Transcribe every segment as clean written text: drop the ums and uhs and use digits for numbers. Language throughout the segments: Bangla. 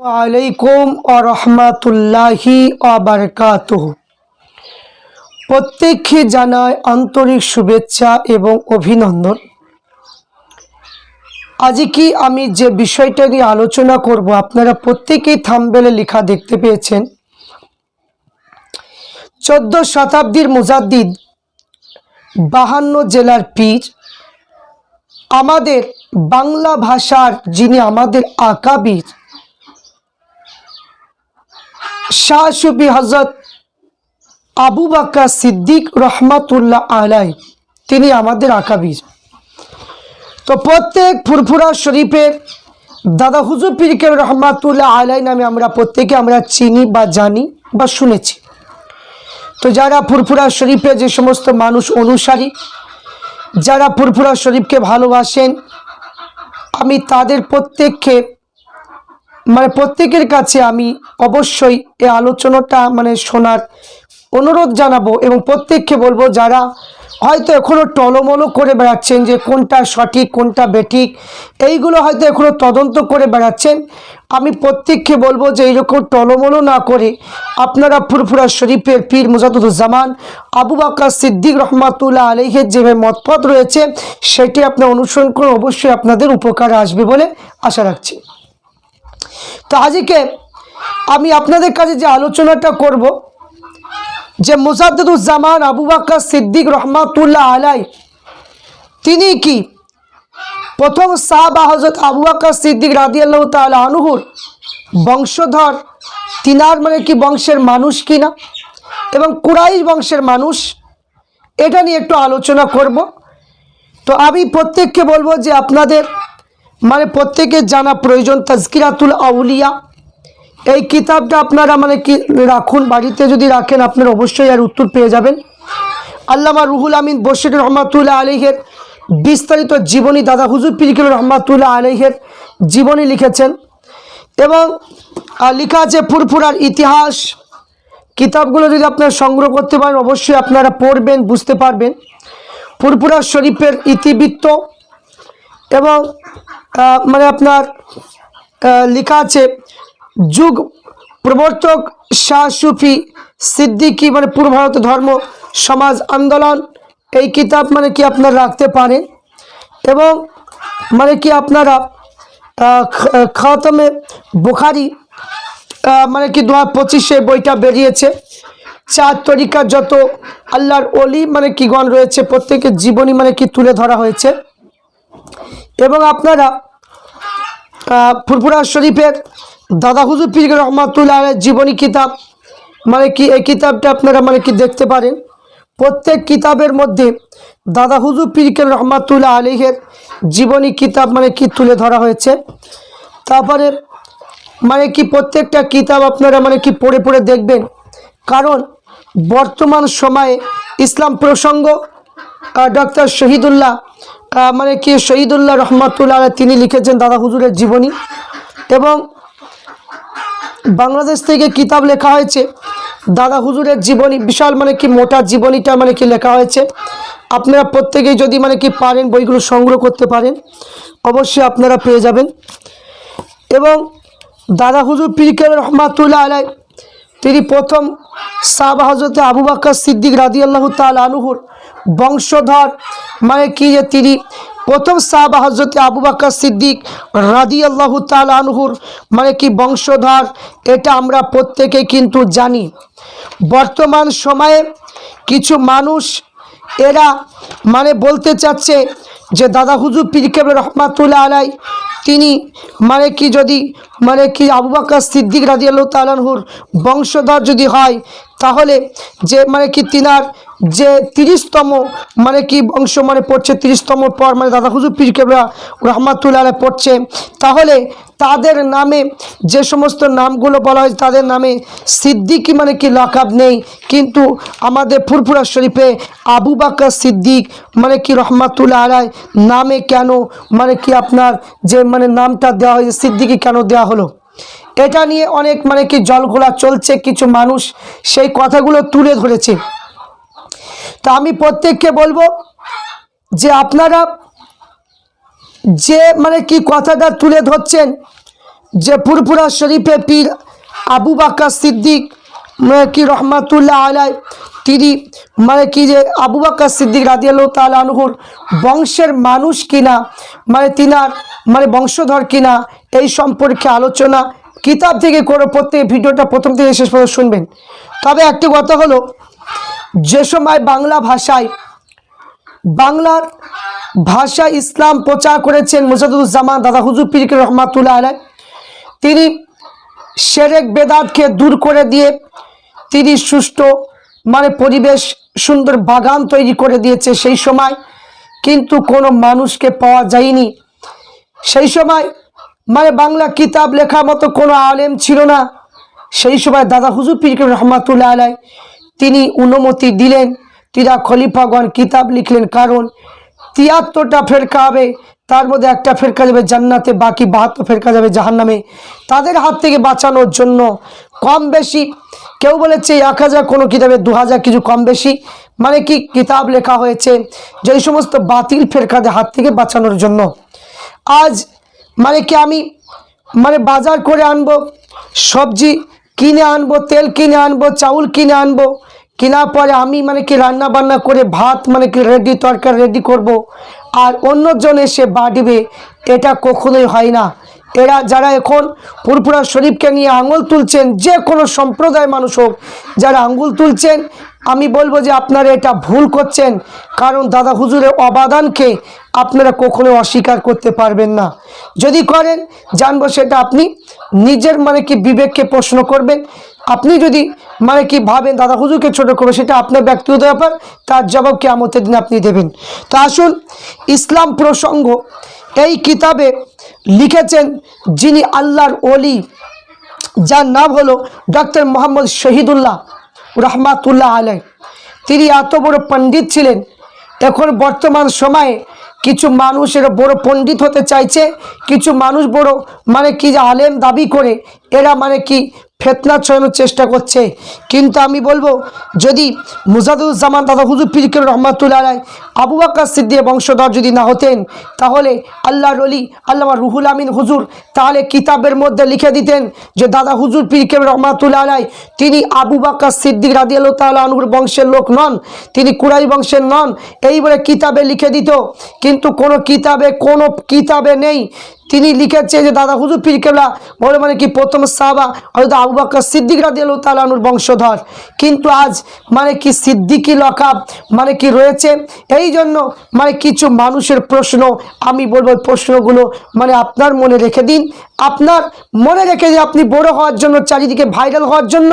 আলাইকুম ওয়া রাহমাতুল্লাহি ওয়া বারাকাতুহু। প্রত্যেককে জানাই আন্তরিক শুভেচ্ছা এবং অভিনন্দন। আজকে আমি যে বিষয়টা নিয়ে আলোচনা করব, আপনারা প্রত্যেকেই থাম্বনেলে লেখা দেখতে পেয়েছেন। 14 শতাব্দীর মুজাদ্দিদ, 52 জেলার পীর, আমাদের বাংলা ভাষার যিনি আমাদের আকাবির শাহ সুফি হযরত আবু বকর সিদ্দিক রহমাতুল্লাহ আলাইহি, তিনি আমাদের আকাবির। তো প্রত্যেক ফুরফুরা শরীফের দাদা হুজুর পীর কেবলা রহমাতুল্লাহ আলাইহি নামে আমরা প্রত্যেকে আমরা চিনি বা জানি বা শুনেছি। তো যারা ফুরফুরা শরীফে যে সমস্ত মানুষ অনুসারী, যারা ফুরফুরা শরীফকে ভালোবাসেন, আমি তাদের প্রত্যেকের কাছে আমি অবশ্যই এই আলোচনাটা শোনার অনুরোধ জানাবো এবং প্রত্যেককে বলবো যারা হয়তো এখনও টলমলো করে বেড়াচ্ছেন যে কোনটা সঠিক কোনটা বেঠিক, এইগুলো হয়তো এখনও তদন্ত করে বেড়াচ্ছেন, আমি প্রত্যেককে বলবো যে এইরকম টলমলো না করে আপনারা ফুরফুরা শরীফের পীর মুজাদ্দিদুজ্জামান আবু বকর সিদ্দিক রহমাতুল্লাহ আলাইহির যে মতপথ রয়েছে সেটি আপনি অনুসরণ করে অবশ্যই আপনাদের উপকারে আসবে বলে আশা রাখছি। তো আজকে আমি আপনাদের কাছে যে আলোচনাটা করব, যে মুজাদ্দিদুজ্জামান আবু বকর সিদ্দিক রহমাতুল্লাহ আলাইহি তিনি কি প্রথম সাহাবা হযরত আবু বকর সিদ্দিক রাদিয়াল্লাহু তাআলা আনহুর বংশধর, তিনার কি বংশের মানুষ কিনা এবং কুরাইশ বংশের মানুষ, এটা নিয়ে একটু আলোচনা করব। তো আমি প্রত্যেককে বলবো যে আপনাদের প্রত্যেকের জানা প্রয়োজন তাজকিরাতুল আউলিয়া, এই কিতাবটা আপনারা রাখুন, বাড়িতে যদি রাখেন আপনারা অবশ্যই এর উত্তর পেয়ে যাবেন। আল্লামা রুহুল আমিন বশির রহমাতুল্লাহ আলাইহির বিস্তারিত জীবনী, দাদা হুজুর পীর কেবলা রহমাতুল্লাহ আলাইহির জীবনী লিখেছেন এবং লেখা আছে ফুরফুরার ইতিহাস। কিতাবগুলো যদি আপনারা সংগ্রহ করতে পারেন অবশ্যই আপনারা পড়বেন, বুঝতে পারবেন। ফুরফুরা শরীফের ইতিবৃত্ত এবং আপনার লেখা আছে যুগ প্রবর্তক শাহ সুফি সিদ্দিকী পূর্ব ভারত ধর্ম সমাজ আন্দোলন, এই কিতাব আপনারা রাখতে পারেন এবং আপনারা খাতমে বুখারী 2025 বইটা বেরিয়েছে। 4 তরিকার যত আল্লাহর ওলি গণ রয়েছে প্রত্যেকের জীবনী তুলে ধরা হয়েছে এবং আপনারা ফুরফুরা শরীফের দাদা হুজুর পীর রহমাতুল্লাহ আলাইহির জীবনী কিতাব এই কিতাবটা আপনারা দেখতে পারেন। প্রত্যেক কিতাবের মধ্যে দাদা হুজুর পীর রহমাতুল্লাহ আলাইহির জীবনী কিতাব তুলে ধরা হয়েছে। তারপরে প্রত্যেকটা কিতাব আপনারা পড়ে পড়ে দেখবেন, কারণ বর্তমান সময়ে ইসলাম প্রসঙ্গ ডক্টর শহীদুল্লাহ শহীদুল্লাহ রহমাতুল্লাহ আলাইহি তিনি লিখেছেন দাদা হুজুরের জীবনী এবং বাংলাদেশ থেকে কিতাব লেখা হয়েছে দাদা হুজুরের জীবনী, বিশাল মোটা জীবনীটা লেখা হয়েছে। আপনারা প্রত্যেকেই যদি পারেন বইগুলো সংগ্রহ করতে পারেন অবশ্যই আপনারা পেয়ে যাবেন। এবং দাদা হুজুর পীর কেবলা রহমাতুল্লাহ আলাইহি তিনি প্রথম সাহাবা হযরত আবু বকর সিদ্দিক রাদিয়াল্লাহু তাআলা আনহুর বংশধর, যে তিনি প্রথম সাহাবা হযরত আবু বকর সিদ্দিক রাদিয়াল্লাহু তাআলা আনহুর বংশধর, এটা আমরা প্রত্যেকে কিন্তু জানি। বর্তমান সময়ে কিছু মানুষ এরা বলতে চাচ্ছে যে দাদা হুজুর পীর কেবলা রহমাতুল্লাহ আলাইহি তিনি যদি আবু বকর সিদ্দিক রাদিয়াল্লাহু তাআলা আনহুর বংশধর যদি হয়, তাহলে যে তিনার যে 30তম বংশ পড়ছে, 30তম পর দাদা হুজুর পীর কেবলা রহমাতুল্লাহ আলাইহি পড়ছে, তাহলে তাদের নামে যে সমস্ত নামগুলো বলা হয়েছে তাদের নামে সিদ্দিকী লাকাব নেই, কিন্তু আমাদের ফুরফুরা শরীফে আবু বকর সিদ্দিক রহমাতুল্লাহ আলাইহি নামে কেন আপনার যে নামটা দেওয়া হয়েছে সিদ্দিকী কেন দেওয়া হলো, এটা নিয়ে অনেক জলঘোলা চলছে। কিছু মানুষ সেই কথাগুলো তুলে ধরেছে। তো আমি প্রত্যেককে বলবো যে আপনারা যে কথাটা তুলে ধরছেন যে ফুরফুরা শরীফে পীর আবু বকর সিদ্দিক কি রহমাতুল্লাহ আলাই, তিনি মানে কি যে আবু বকর সিদ্দিক রাদিয়াল্লাহু তাআলা আনহুর বংশের মানুষ কিনা, মানে তিনার মানে বংশধর কিনা, এই সম্পর্কে আলোচনা কিতাব থেকে করে প্রত্যেক ভিডিওটা প্রথম থেকে শেষ পর্যন্ত শুনবেন। তবে একটি কথা হলো, যে সময় বাংলার ভাষা ইসলাম প্রচার করেছেন মুজাদ্দিদুজ্জামান দাদা হুজুর পীর রহমাতুল্লাহ আলাই, তিনি শিরক বেদাতকে দূর করে দিয়ে তিনি সুষ্ঠু মানে পরিবেশ, সুন্দর বাগান তৈরি করে দিয়েছে। সেই সময় কিন্তু কোনো মানুষকে পাওয়া যায়নি। সেই সময় মানে বাংলা কিতাব লেখার মতো কোনো আলেম ছিল না। সেই সময় দাদা হুজুর পীর রহমাতুল্লাহ আলাই তিনি অনুমতি দিলেন, তিরা খলিফাগণ কিতাব লিখলেন। কারণ ৭৩টা ফেরকা হবে, তার মধ্যে একটা ফেরকা যাবে জান্নাতে, বাকি ৭২ ফেরকা যাবে জাহান্নামে। তাদের হাত থেকে বাঁচানোর জন্য কম বেশি, কেউ বলেছে ১,০০০, কোনো কিতাবে ২,০০০, কিছু কম বেশি মানে কি কিতাব লেখা হয়েছে যে সমস্ত বাতিল ফেরকাদের হাত থেকে বাঁচানোর জন্য। আজ মানে কি আমি মানে বাজার করে আনবো, সবজি কিনে আনবো, তেল কিনে আনবো, চাউল কিনে আনবো, কেনার পরে আমি মানে কি রান্না বান্না করে ভাত মানে কি রেডি, তরকারি রেডি করব, আর অন্যজন এসে বাড়বে, এটা কখনোই হয় না। এরা যারা এখন ফুরফুরা শরীফকে নিয়ে আঙুল তুলছেন, যে কোনো সম্প্রদায় মানুষ হোক, যারা আঙুল তুলছেন, আমি বলবো যে আপনারা এটা ভুল করছেন। কারণ দাদা হুজুরের অবদানকে আপনারা কখনো অস্বীকার করতে পারবেন না। যদি করেন জানবো সেটা আপনি নিজের মানে কি বিবেককে প্রশ্ন করবেন। আপনি যদি মানে কি ভাবেন দাদা হুজুরকে ছোট করবে, সেটা আপনার ব্যক্তিগত ব্যাপার, তার জবাব কিয়ামতের দিন আপনি দেবেন। তো আসুন, ইসলাম প্রসঙ্গ এই কিতাবে লিখেছেন যিনি আল্লাহর ওলি, যার নাম হলো ডক্টর মোহাম্মদ শহীদুল্লাহ রহমাতুল্লাহ আলাই। তিনি এত বড় পণ্ডিত ছিলেন। এখন বর্তমান সময়ে কিছু মানুষ এরা বড় পণ্ডিত হতে চাইছে, কিছু মানুষ বড় মানে কি যে আলেম দাবি করে এরা মানে কি ফিতনা ছড়ানোর চেষ্টা করছে। কিন্তু আমি বলবো, যদি মুজাদ্দিদুজ্জামান দাদা হুজুর পীর রহমাতুল্লাহ আলাই আবু বকর সিদ্দিকের বংশধর যদি না হতেন, তাহলে আল্লাহর ওলি আল্লামা রুহুল আমিন হুজুর তাহলে কিতাবের মধ্যে লিখে দিতেন যে দাদা হুজুর পীর রহমাতুল্লাহ আলাই তিনি আবু বকর সিদ্দিক রাদিয়াল্লাহু তাআলা আনহুর বংশের লোক নন, তিনি কুরাইশ বংশের নন, এই বলে কিতাবে লিখে দিত। কিন্তু কোনো কিতাবে নেই। তিনি লিখেছে যে দাদা হুজুর পীর কেবলা বলে মানে কি প্রথম সাহাবা হযরত আবু বকর সিদ্দিক রাদিয়াল্লাহু তাআলা আনহুর বংশধর। কিন্তু আজ মানে কি সিদ্দিকী লকাব মানে কি রয়েছে। এই জন্য মানে কিছু মানুষের প্রশ্ন, আমি বলবো প্রশ্নগুলো মানে আপনার মনে রেখে দিন। আপনার মনে রেখে যে আপনি বড় হওয়ার জন্য, চারিদিকে ভাইরাল হওয়ার জন্য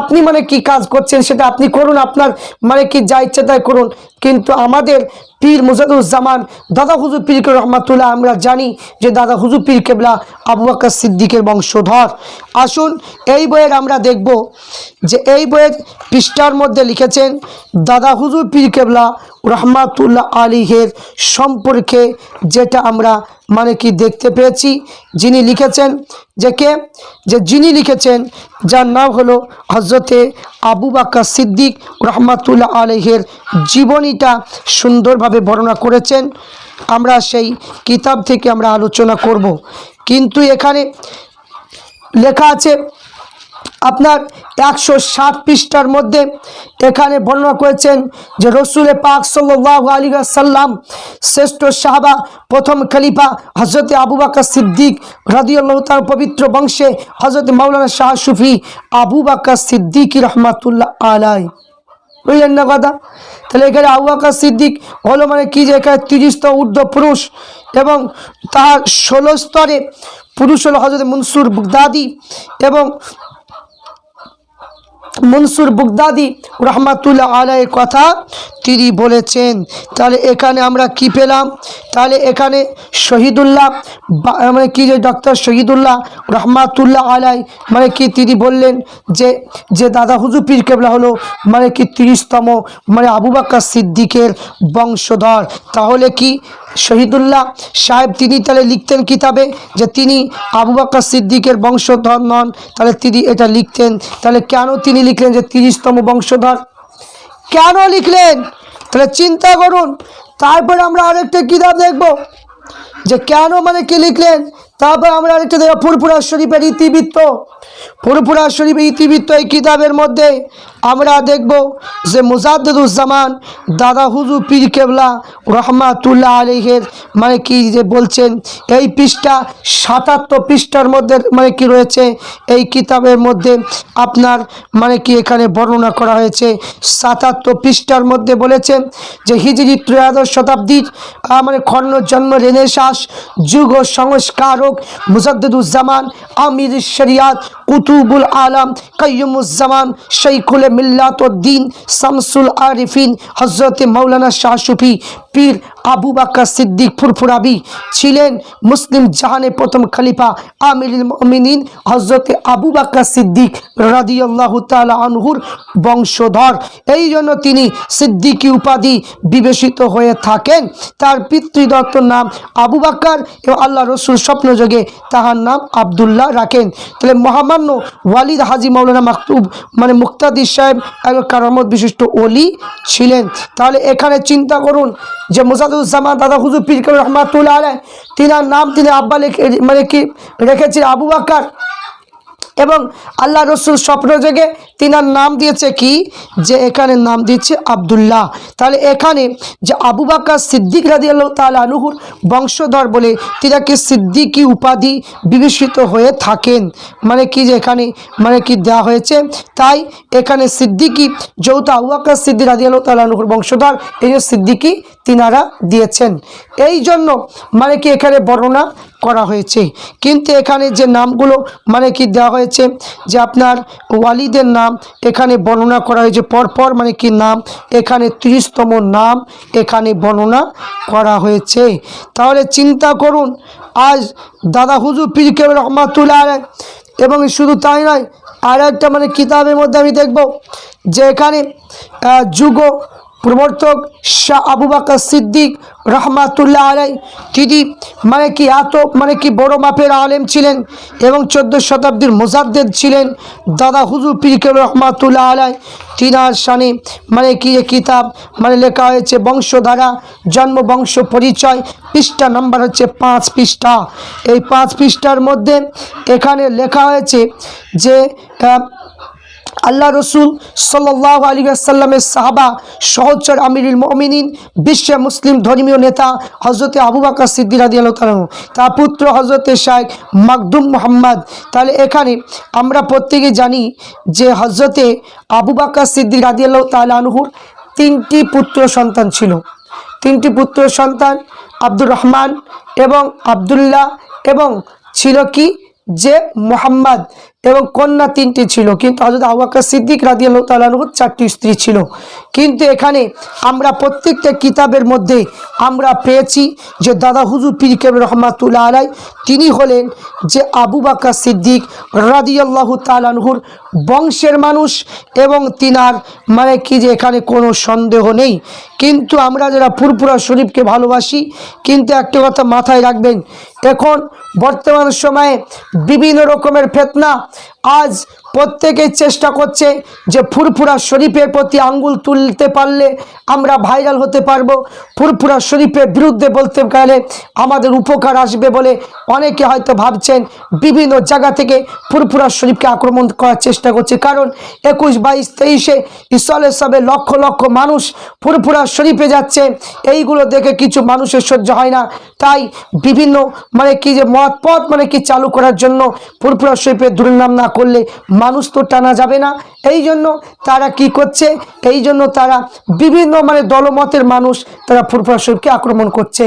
আপনি মানে কি কাজ করছেন সেটা আপনি করুন, আপনার মানে কি যা ইচ্ছে তাই করুন। কিন্তু আমাদের পীর মুজাদ্দিদুজ্জামান দাদা হুজুর পীর রহমাতুল্লাহ, আমরা জানি যে দাদা হুজুর পীর কেবলা আবু বকর সিদ্দিকের বংশধর। আসুন, এই বইয়ের আমরা দেখব যে এই বইয়ের পৃষ্ঠার মধ্যে লিখেছেন দাদা হুজুর পীর কেবলা রহমাতুল্লাহ আলাইহির সম্পর্কে, যেটা আমরা মানে কি দেখতে পেয়েছি। যিনি লিখেছেন যিনি লিখেছেন যার নাম হলো হজরতে আবু বকর সিদ্দিক রহমাতুল্লাহ আলাইহির জীবনীটা সুন্দরভাবে বর্ণনা করেছেন। আমরা সেই কিতাব থেকে আমরা আলোচনা করব। কিন্তু এখানে লেখা আছে আপনার 160 পৃষ্ঠার মধ্যে, এখানে বর্ণনা করেছেন যে রসুল পাক সাল্লাল্লাহু আলাইহি ওয়াসাল্লাম শ্রেষ্ঠ সাহাবা, প্রথম খলিফা হযরত আবু বকর সিদ্দিক রাদিয়াল্লাহু তাআলা পবিত্র বংশে হযরত মাওলানা শাহ সুফি আবু বকর সিদ্দিক রহমাতুল্লাহ আলাইহি। বুঝলেন না কথা? তাহলে এখানে আবু বকর সিদ্দিক হলো মানে কি যে এখানে 30তম ঊর্ধ্ব পুরুষ, এবং তার 16 স্তরে পুরুষ হলো হযরত মনসুর বুগদাদি এবং মনসুর বুগদাদি রহমাতুল্লাহ আলাইহির কথা তিনি বলেছেন। তাহলে এখানে আমরা কি পেলাম? তাহলে এখানে শহীদুল্লাহ মানে কি যে ডক্টর শহীদুল্লাহ রহমাতুল্লাহ আলাই মানে কি তিনি বললেন যে দাদা হুজুর পীর কেবলা হলো মানে কি 30তম মানে আবু বকর সিদ্দিকের বংশধর। তাহলে কি শহীদুল্লাহ সাহেব তিনি তাহলে লিখতেন কিতাবে যে তিনি আবু বকর সিদ্দিকের বংশধর নন, তাহলে তিনি এটা লিখতেন। তাহলে কেন তিনি লিখলেন যে 30তম বংশধর? কেন লিখলেন? তাহলে চিন্তা করুন। তারপরে আমরা আরেকটা কিতাব দেখব যে কেন মানে কি লিখলেন তারপর আমরা আরেকটা দেখব ফুরফুরা শরীফের ইতিবৃত্ত। ফুরফুরা শরীফের ইতিবৃত্ত এই কিতাবের মধ্যে আমরা দেখব যে মুজাদ্দিদুজ্জামান দাদা হুজুর পীর কেবলা রহমাতুল্লাহ আলাইহির মানে কি যে বলছেন, এই পৃষ্ঠা ৭৭ পৃষ্ঠার মধ্যে মানে কি রয়েছে এই কিতাবের মধ্যে আপনার মানে কি এখানে বর্ণনা করা হয়েছে। ৭৭ পৃষ্ঠার মধ্যে বলেছেন যে হিজরি ত্রয়োদশ শতাব্দীর মানে খণ্ড জন্ম রেনেসাঁস যুগ ও সংস্কারক মুজাদ্দিদুজ্জামান আমির শরিয়াত কুতুবুল আলম কাইয়ুমুজ্জামান শৈখুল মিল্লাতুদ্দিন শামসুল আরিফিন হযরত মাওলানা শাহ সুফি পীর আবু বকর সিদ্দিক ফুরফুরাবি ছিলেন মুসলিম জাহানের প্রথম খলিফা আমিরুল মুমিনিন হযরত আবু বকর সিদ্দিক রাদিয়াল্লাহু তাআলা আনহুর বংশধর। এই জন্য তিনি সিদ্দিকী উপাধি বিবেচিত হয়ে থাকেন। তার পিতৃদত্ত নাম আবু বকর এবং আল্লাহ রসুল স্বপ্নযোগে তাহার নাম আবদুল্লাহ রাখেন। তাহলে মহামান্য ওয়ালিদ হাজি মাওলানা মাকতুব মানে মুক্তাদির সাহেব এক কারামত বিশিষ্ট ওলি ছিলেন। তাহলে এখানে চিন্তা করুন যে মুজাদ্দিদুজ্জামান দাদা হুজুর পীর কেবলা রহমাতুল্লাহ আলাইহি তিনার নাম তিনি আব্বা মানে কি রেখেছেন আবু বকর, এবং আল্লাহ রসুল স্বপ্ন জেগে তিনার নাম দিয়েছে কি যে এখানে নাম দিচ্ছে আবদুল্লাহ। তাহলে এখানে যে আবু বকর সিদ্দিক রাদিয়াল্লাহু তাআলা আনহুর বংশধর বলে তিনাকে সিদ্দিকী উপাধি বিবেচিত হয়ে থাকেন। মানে কি যে এখানে মানে কি দেওয়া হয়েছে, তাই এখানে সিদ্দিকী যেহেতু আবু বকর সিদ্দিক রাদিয়াল্লাহু তাআলা আনহুর বংশধর এই যে সিদ্দিকী তিনারা দিয়েছেন, এই জন্য মানে কি এখানে বর্ণনা করা হয়েছে। কিন্তু এখানে যে নামগুলো মানে কি দেওয়া হয়েছে যে আপনার ওয়ালিদের নাম এখানে বর্ণনা করা হয়েছে পরপর মানে কি নাম এখানে 30তম নাম এখানে বর্ণনা করা হয়েছে। তাহলে চিন্তা করুন আজ দাদা হুজুর পীর কেবলা রহমাতুল্লাহ আলাইহি, এবং শুধু তাই নয় আর একটা মানে কিতাবের মধ্যে আমি দেখব যে এখানে যুগ প্রবর্তক শাহ আবু বকর সিদ্দিক রহমাতুল্লাহ আলাইহি তিনি মানে কি এত মানে কি বড় মাপের আলেম ছিলেন এবং 14 শতাব্দীর মুজাদ্দিদ ছিলেন। দাদা হুজুর পীর কেবলা রহমাতুল্লাহ আলাইহি তিনার শানে মানে কি কিতাব মানে লেখা হয়েছে বংশধারা জন্ম বংশ পরিচয়, পৃষ্ঠা নাম্বার হচ্ছে 5 পৃষ্ঠা। এই 5 পৃষ্ঠার মধ্যে এখানে লেখা হয়েছে যে আল্লাহ রসুল সাল্লাল্লাহু আলাইহি ওয়াসাল্লামের সাহাবা সহচর আমিরুল মুমিনিন বিশ্ব মুসলিম ধর্মীয় নেতা হযরত আবু বকর সিদ্দিক রাদিয়াল্লাহু তাআলা তার পুত্র হযরত শাইখ মাকদুম মুহাম্মদ। তাহলে এখানে আমরা প্রত্যেকে জানি যে হযরত আবু বকর সিদ্দিক রাদিয়াল্লাহু তাআলা আনহুর 3টি পুত্র সন্তান ছিল। 3টি পুত্র সন্তান আব্দুর রহমান এবং আবদুল্লাহ এবং ছিল কি যে মোহাম্মদ, এবং কন্যা 3টি ছিল। কিন্তু হযরত আবু বকর সিদ্দিক রাদিয়াল্লাহু তাআলা আনহুর 4টি স্ত্রী ছিল। কিন্তু এখানে আমরা প্রত্যেকটা কিতাবের মধ্যে আমরা পেয়েছি যে দাদা হুজুর পীর কেবলা রহমাতুল্লাহ আলাইহি তিনি হলেন যে আবু বকর সিদ্দিক রাদিয়াল্লাহু তাআলা আনহুর বংশের মানুষ, এবং তিনার মানে কি যে এখানে কোনো সন্দেহ নেই। কিন্তু আমরা যারা ফুরফুরা শরীফকে ভালোবাসি কিন্তু একটা কথা মাথায় রাখবেন, এখন বর্তমান সময়ে বিভিন্ন রকমের ফিতনা আজ প্রত্যেকেই চেষ্টা করছে যে ফুরফুরা শরীফের প্রতি আঙ্গুল তুলতে পারলে আমরা ভাইরাল হতে পারবো, ফুরফুরা শরীফের বিরুদ্ধে বলতে গেলে আমাদের উপকার আসবে বলে অনেকে হয়তো ভাবছেন। বিভিন্ন জায়গা থেকে ফুরফুরা শরীফকে আক্রমণ করার চেষ্টা করছে, কারণ 21, 22, 23-এ ইসলে সবে লক্ষ লক্ষ মানুষ ফুরফুরা শরীফে যাচ্ছে। এইগুলো দেখে কিছু মানুষের সহ্য হয় না, তাই বিভিন্ন মানে কি যে মতপথ মানে কি চালু করার জন্য ফুরফুরা শরীফের দুর্নাম না করলে মানুষ তো টানা যাবে না। এই জন্য তারা কি করছে, এই জন্য তারা বিভিন্ন মানে দলমতের মানুষ তারা ফুরফুরা শরীফকে আক্রমণ করছে।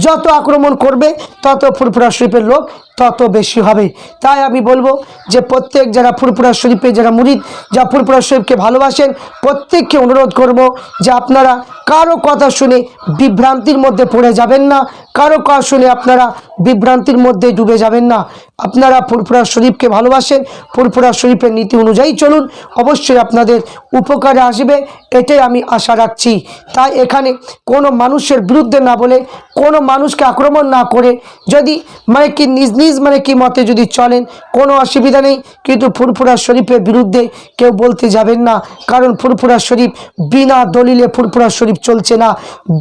যত আক্রমণ করবে তত ফুরফুরা শরীফের লোক তত বেশি হবে। তাই আমি বলবো যে প্রত্যেক যারা ফুরফুরা শরীফে যারা মুরিদ যারা ফুরফুরা শরীফকে ভালোবাসেন প্রত্যেককে অনুরোধ করব যে আপনারা কারো কথা শুনে বিভ্রান্তির মধ্যে পড়ে যাবেন না, কারো কথা শুনে আপনারা বিভ্রান্তির মধ্যে ডুবে যাবেন না। আপনারা ফুরফুরা শরীফকে ভালোবাসেন, ফুরফুরা শরীফের নীতি অনুযায়ী চলুন, অবশ্যই আপনাদের উপকারে আসবে, এটাই আমি আশা রাখছি। তাই এখানে কোনো মানুষের বিরুদ্ধে না বলে, কোনো মানুষকে আক্রমণ না করে, যদি মানে কি নিজ নিজ মানে কি মতে যদি চলেন কোনো অসুবিধা নেই, কিন্তু ফুরফুরা শরীফের বিরুদ্ধে কেউ বলতে যাবেন না। কারণ ফুরফুরা শরীফ বিনা দলিলে ফুরফুরা শরীফ চলছে না,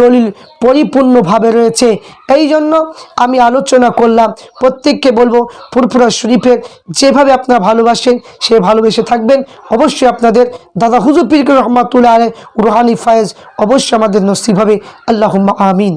দলিল পরিপূর্ণভাবে রয়েছে। এই জন্য আমি আলোচনা করলাম। প্রত্যেককে বলবো ফুরফুরা শরীফের যেভাবে আপনারা ভালোবাসেন সে ভালোবেসে থাকবেন। অবশ্যই আপনাদের দাদা হুজুর পীর রহমাতুল্লাহ আলাইহি রুহানি ফায়েজ অবশ্যই আমাদের নসিব হবে। আল্লাহুম্মা আমিন।